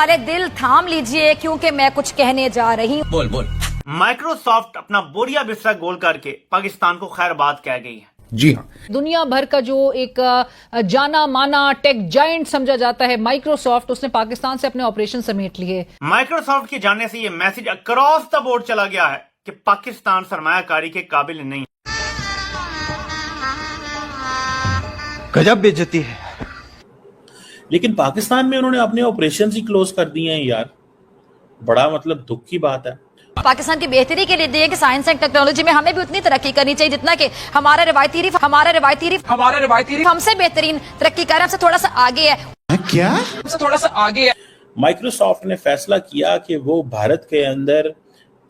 वाले दिल थाम लीजिए क्योंकि मैं कुछ कहने जा रही हूँ। बोल बोल। माइक्रोसॉफ्ट अपना बोरिया बिस्तरा गोल करके पाकिस्तान को खैर बात कह गई है। जी हाँ, दुनिया भर का जो एक जाना माना टेक जायंट समझा जाता है माइक्रोसॉफ्ट, उसने पाकिस्तान से अपने ऑपरेशन समेट लिए। माइक्रोसॉफ्ट के जाने से ये मैसेज अक्रॉस द बोर्ड चला गया है कि पाकिस्तान सरमायाकारी के काबिल नहीं। गजब बेइज्जती है। लेकिन पाकिस्तान में उन्होंने अपने ऑपरेशन ही क्लोज कर दिए हैं यार, बड़ा मतलब दुख की बात है। पाकिस्तान की बेहतरी के लिए दिए कि साइंस एंड टेक्नोलॉजी में हमें भी उतनी तरक्की करनी चाहिए जितना कि हमारा रिवायती रिफ हमसे बेहतरीन तरक्की कर रहा है, हमसे थोड़ा सा आगे है। क्या? थोड़ा सा आगे है। माइक्रोसॉफ्ट ने फैसला किया कि वो भारत के अंदर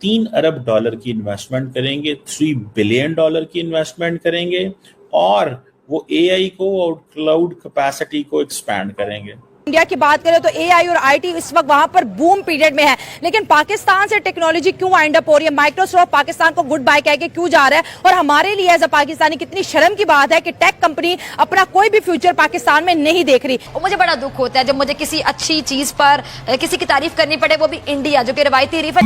$3 अरब की इन्वेस्टमेंट करेंगे, $3 बिलियन की इन्वेस्टमेंट करेंगे और वो एआई को और क्लाउड कैपेसिटी को एक्सपैंड करेंगे। इंडिया की बात करें तो एआई और आईटी इस वक्त वहां पर बूम पीरियड में है, लेकिन पाकिस्तान से टेक्नोलॉजी क्यों वाइंड अप हो रही है? माइक्रोसॉफ्ट पाकिस्तान को गुड बाय कह के क्यों जा रहा है? और हमारे लिए एज अ पाकिस्तानी कितनी शर्म की बात है कि टेक कंपनी अपना कोई भी फ्यूचर पाकिस्तान में नहीं देख रही। और मुझे बड़ा दुख होता है जब मुझे किसी अच्छी चीज पर किसी की तारीफ करनी पड़े, वो भी इंडिया जो कि रिवायती रिफ है।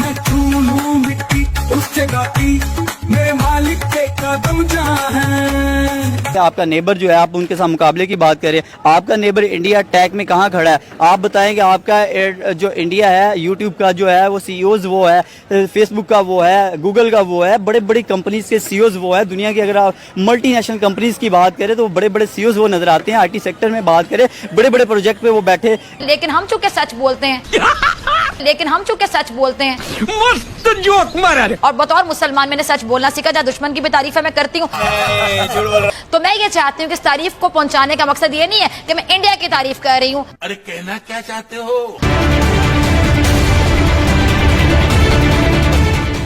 आपका नेबर जो है, आप उनके साथ मुकाबले की बात करें, आपका नेबर इंडिया टेक में कहाँ खड़ा है? आप बताएंगे आपका जो इंडिया है, यूट्यूब का जो है वो सीईओज वो है, फेसबुक का वो है, गूगल का वो है, बड़े बड़ी कंपनीज के सीईओज वो है। दुनिया की अगर आप मल्टीनेशनल कंपनीज की बात करें तो बड़े बड़े सीईओज वो नजर आते हैं। आईटी सेक्टर में बात करें, बड़े बड़े प्रोजेक्ट पे वो बैठे। लेकिन हम चूंकि सच बोलते हैं मस्त जोक मारा रे। और बतौर मुसलमान मैंने सच बोलना सीखा, जहाँ दुश्मन की भी तारीफ है मैं करती हूँ। तो मैं ये चाहती हूँ कि इस तारीफ को पहुंचाने का मकसद ये नहीं है कि मैं इंडिया की तारीफ कर रही हूँ। अरे कहना क्या चाहते हो?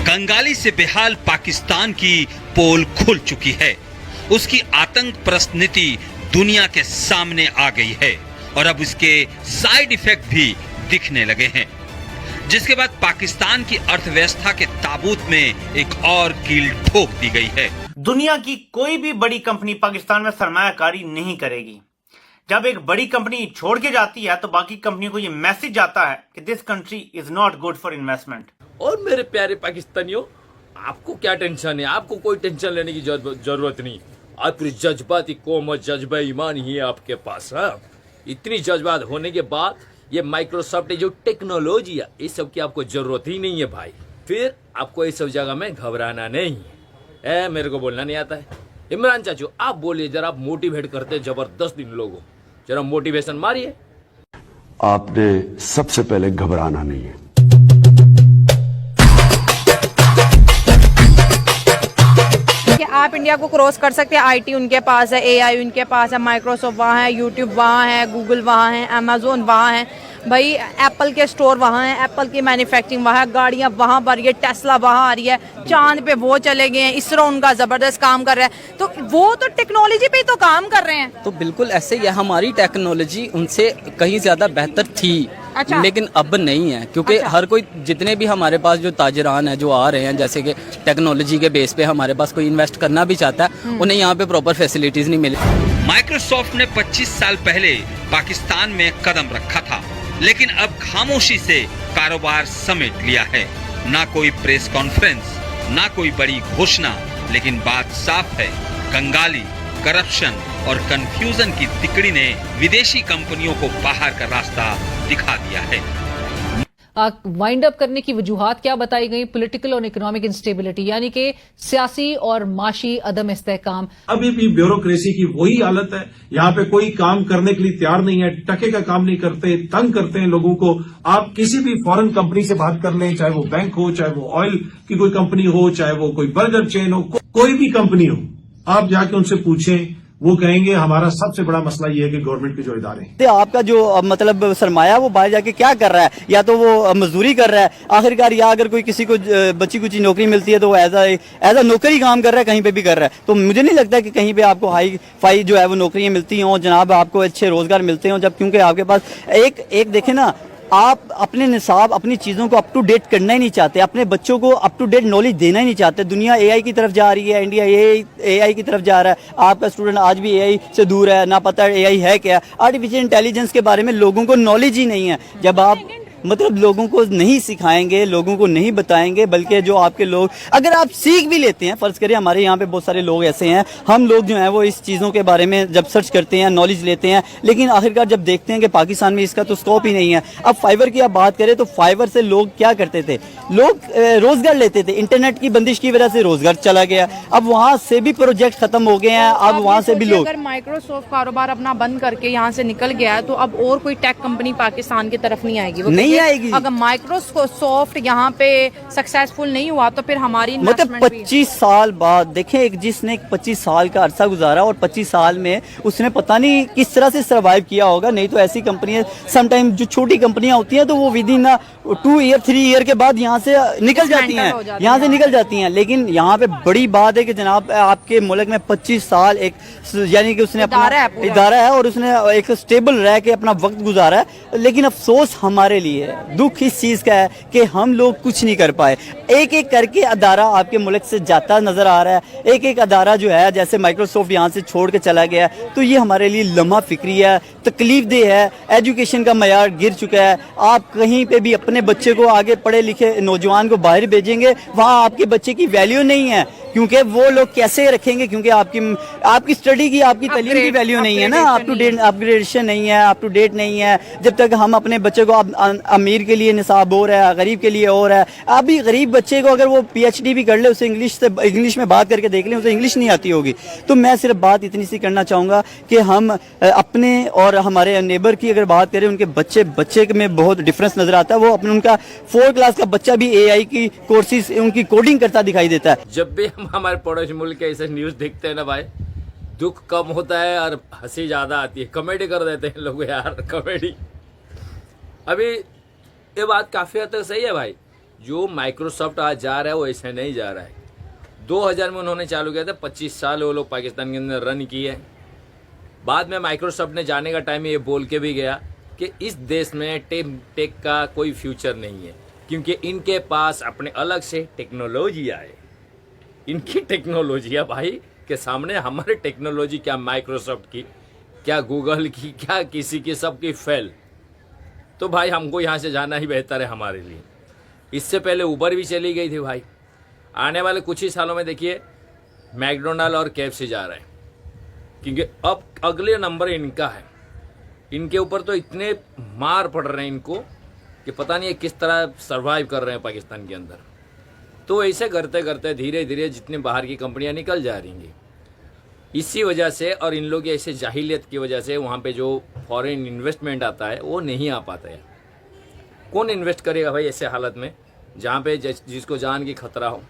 बंगाली से बेहाल पाकिस्तान की पोल खुल चुकी है। उसकी आतंक परस्त नीति दुनिया के सामने आ गई है और अब उसके साइड इफेक्ट भी दिखने लगे हैं, जिसके बाद पाकिस्तान की अर्थव्यवस्था के ताबूत में एक और कील ठोक दी गई है। दुनिया की कोई भी बड़ी कंपनी पाकिस्तान में सरमायाकारी नहीं करेगी। जब एक बड़ी कंपनी छोड़ के जाती है तो बाकी कंपनियों को ये मैसेज जाता है कि this country is not good for investment. और मेरे प्यारे पाकिस्तानियों, आपको क्या टेंशन है? आपको कोई टेंशन लेने की जरूरत नहीं। आप पूरी जज्बाती कौम और जज्बा ईमान ही है आपके पास। हाँ, इतनी जज्बात होने के बाद ये माइक्रोसॉफ्ट जो टेक्नोलॉजी है, इस सब की आपको जरूरत ही नहीं है भाई। फिर आपको इस सब जगह में घबराना नहीं है। मेरे को बोलना नहीं आता है। इमरान चाचू, आप बोलिए जरा, आप मोटिवेट करते जबरदस्त इन लोगों, जरा मोटिवेशन मारिए। आपने सबसे पहले घबराना नहीं है। कि आप इंडिया को क्रॉस कर सकते हैं। आईटी उनके पास है, एआई उनके पास है, माइक्रोसॉफ्ट वहाँ है, यूट्यूब वहाँ है, गूगल वहाँ है, अमेजोन वहाँ है, भाई एप्पल के स्टोर वहाँ है, एप्पल की मैन्युफैक्चरिंग वहाँ है, गाड़ियाँ वहाँ पर, ये टेस्ला वहाँ आ रही है, चांद पे वो चले गए हैं, इसरो उनका जबरदस्त काम कर रहा है। तो वो तो टेक्नोलॉजी पे तो काम कर रहे हैं। तो बिल्कुल ऐसे ही है, हमारी टेक्नोलॉजी उनसे कहीं ज्यादा बेहतर थी। अच्छा। लेकिन अब नहीं है, क्योंकि अच्छा। हर कोई, जितने भी हमारे पास जो ताजरान है जो आ रहे हैं, जैसे कि टेक्नोलॉजी के बेस पे हमारे पास कोई इन्वेस्ट करना भी चाहता है, उन्हें यहाँ पे प्रॉपर फैसिलिटीज नहीं मिली। माइक्रोसॉफ्ट ने 25 साल पहले पाकिस्तान में कदम रखा था, लेकिन अब खामोशी से कारोबार समेट लिया है। ना कोई प्रेस कॉन्फ्रेंस, ना कोई बड़ी घोषणा, लेकिन बात साफ है, कंगाली, करप्शन और कंफ्यूजन की तिकड़ी ने विदेशी कंपनियों को बाहर का रास्ता दिखा दिया है। वाइंड अप करने की वजूहात क्या बताई गई? पॉलिटिकल और इकोनॉमिक इंस्टेबिलिटी, यानी कि सियासी और माशी अदम इस्तेहकाम। अभी भी ब्यूरोक्रेसी की वही हालत है। यहाँ पे कोई काम करने के लिए तैयार नहीं है, टके का काम नहीं करते, तंग करते हैं लोगों को। आप किसी भी फॉरेन कंपनी से बात कर लें, चाहे वो बैंक हो, चाहे वो ऑयल की कोई कंपनी हो, चाहे वो कोई बर्गर चेन हो, कोई भी कंपनी हो, आप जाके उनसे पूछें, वो कहेंगे हमारा सबसे बड़ा मसला ये है कि गवर्नमेंट के जो इदारे हैं, आपका जो मतलब सरमाया वो बाहर जाके क्या कर रहा है? या तो वो मजदूरी कर रहा है आखिरकार, या अगर कोई किसी को बच्ची कुची नौकरी मिलती है तो वो एज अ नौकरी काम कर रहा है, कहीं पे भी कर रहा है। तो मुझे नहीं लगता कि कहीं पे आपको हाई फाई जो है वो नौकरियां मिलती हों, जनाब आपको अच्छे रोजगार मिलते हों, जब क्योंकि आपके पास एक देखें ना, आप अपने निसाब, अपनी चीज़ों को अप टू डेट करना ही नहीं चाहते, अपने बच्चों को अप टू डेट नॉलेज देना ही नहीं चाहते। दुनिया एआई की तरफ जा रही है, इंडिया एआई की तरफ जा रहा है। आपका स्टूडेंट आज भी एआई से दूर है, ना पता एआई है क्या। आर्टिफिशियल इंटेलिजेंस के बारे में लोगों को नॉलेज ही नहीं है। जब आप मतलब लोगों को नहीं सिखाएंगे, लोगों को नहीं बताएंगे, बल्कि जो आपके लोग अगर आप सीख भी लेते हैं, फर्ज करिए हमारे यहाँ पे बहुत सारे लोग ऐसे हैं, हम लोग जो हैं वो इस चीज़ों के बारे में जब सर्च करते हैं, नॉलेज लेते हैं, लेकिन आखिरकार जब देखते हैं कि पाकिस्तान में इसका तो स्कोप ही नहीं है। अब फाइबर की आप बात करें तो फाइबर से लोग क्या करते थे, लोग रोजगार लेते थे, इंटरनेट की बंदिश की वजह से रोजगार चला गया, अब वहाँ से भी प्रोजेक्ट खत्म हो गए हैं, अब वहाँ से भी लोग। अगर माइक्रोसॉफ्ट कारोबार अपना बंद करके यहाँ से निकल गया है तो अब और कोई टेक कंपनी पाकिस्तान की तरफ नहीं आएगी, वो नहीं आएगी। अगर माइक्रोसॉफ्ट यहाँ पे सक्सेसफुल नहीं हुआ तो फिर हमारी मतलब 25 साल बाद देखें, एक जिसने 25 साल का अरसा गुजारा और 25 साल में उसने पता नहीं किस तरह से सर्वाइव किया होगा। नहीं तो ऐसी कंपनियां समटाइम जो छोटी कंपनियां होती हैं तो वो विद इन 2 ईयर 3 ईयर के बाद यहाँ से निकल जाती हैं, यहाँ से निकल जाती हैं। लेकिन यहाँ पे बड़ी बात है कि जनाब आपके मुल्क में 25 साल एक यानी कि उसने अपना इदारा है और उसने एक स्टेबल रह के अपना वक्त गुजारा है। लेकिन अफसोस हमारे लिए है, दुख इस चीज का है कि हम लोग कुछ नहीं कर पाए। एक एक करके अदारा आपके मुल्क से जाता नजर आ रहा है, एक एक अदारा जो है जैसे माइक्रोसॉफ्ट यहाँ से छोड़ के चला गया, तो ये हमारे लिए लम्हा फिक्री है, तकलीफ देह है। एजुकेशन का मयार गिर चुका है। आप कहीं पे भी अपने बच्चे को आगे पढ़े लिखे नौजवान को बाहर भेजेंगे, वहाँ आपके बच्चे की वैल्यू नहीं है, क्योंकि वो लोग कैसे रखेंगे, क्योंकि आपकी स्टडी की, आपकी तालीम की वैल्यू नहीं है ना, अप टू डेट अपग्रेडेशन नहीं है, अप टू डेट नहीं है। जब तक हम अपने बच्चे को अमीर के लिए निसाब हो रहा है, गरीब के लिए हो रहा है। अभी गरीब बच्चे को अगर वो PhD भी कर ले, उसे इंग्लिश में बात करके देख लें, उसे इंग्लिश नहीं आती होगी। तो मैं सिर्फ बात इतनी सी करना चाहूँगा कि हम अपने और हमारे नेबर की अगर बात करें, उनके बच्चे में बहुत डिफरेंस नजर आता है। वो अपने उनका 4th क्लास का बच्चा भी AI की कोर्सेज, उनकी कोडिंग करता दिखाई देता है। जब भी हम हमारे पड़ोसी मुल्क के ऐसे न्यूज देखते हैं ना भाई, दुख कम होता है और हंसी ज्यादा आती है। कॉमेडी कर देते हैं लोग यार, कॉमेडी। अभी ये बात काफी हद तक सही है भाई, जो माइक्रोसॉफ्ट आज जा रहा है वो ऐसे नहीं जा रहा है। 2000 में उन्होंने चालू किया था, 25 साल वो लोग पाकिस्तान के अंदर रन किए। बाद में माइक्रोसॉफ्ट ने जाने का टाइम ये बोल के भी गया कि इस देश में टेक का कोई फ्यूचर नहीं है, क्योंकि इनके पास अपने अलग से टेक्नोलॉजी आए। इनकी टेक्नोलॉजी है भाई के सामने हमारी टेक्नोलॉजी, क्या माइक्रोसॉफ्ट की, क्या गूगल की, क्या किसी की, सबकी फेल। तो भाई हमको यहाँ से जाना ही बेहतर है हमारे लिए। इससे पहले उबर भी चली गई थी भाई। आने वाले कुछ ही सालों में देखिए मैकडोनाल्ड और KFC जा रहे हैं, क्योंकि अब अगले नंबर इनका है। इनके ऊपर तो इतने मार पड़ रहे हैं इनको कि पता नहीं किस तरह सर्वाइव कर रहे हैं पाकिस्तान के अंदर। तो ऐसे करते करते धीरे धीरे जितनी बाहर की कंपनियां निकल जा रही हैं, इसी वजह से और इन लोग ऐसे जाहिलियत की वजह से वहाँ पे जो फॉरेन इन्वेस्टमेंट आता है वो नहीं आ पाता है। कौन इन्वेस्ट करेगा भाई ऐसे हालत में, जहाँ पे जिसको जान की खतरा हो।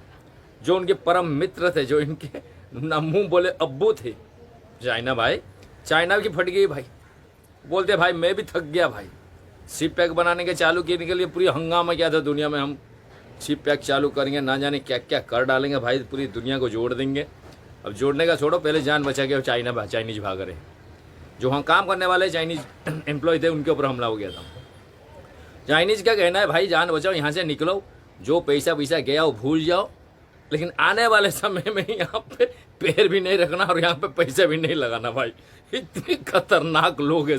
जो उनके परम मित्र थे, जो इनके ना मुँह बोले अब्बू थे, चाइना भाई, चाइना की फट गई भाई। बोलते भाई मैं भी थक गया भाई, शिप पैक बनाने के चालू करने के लिए पूरी हंगामा क्या था दुनिया में, हम शिप पैक चालू करेंगे, ना जाने क्या क्या कर डालेंगे भाई, पूरी दुनिया को जोड़ देंगे। अब जोड़ने का छोड़ो, पहले जान बचा के चाइनीज भाग रहे। जो वहाँ काम करने वाले चाइनीज एम्प्लॉय थे उनके ऊपर हमला हो गया था। चाइनीज का कहना है भाई जान बचाओ, यहाँ से निकलो, जो पैसा गया वो भूल जाओ, लेकिन आने वाले समय में यहाँ पे पैर भी नहीं रखना और यहाँ पे पैसे भी नहीं लगाना भाई। इतने खतरनाक लोग हैं।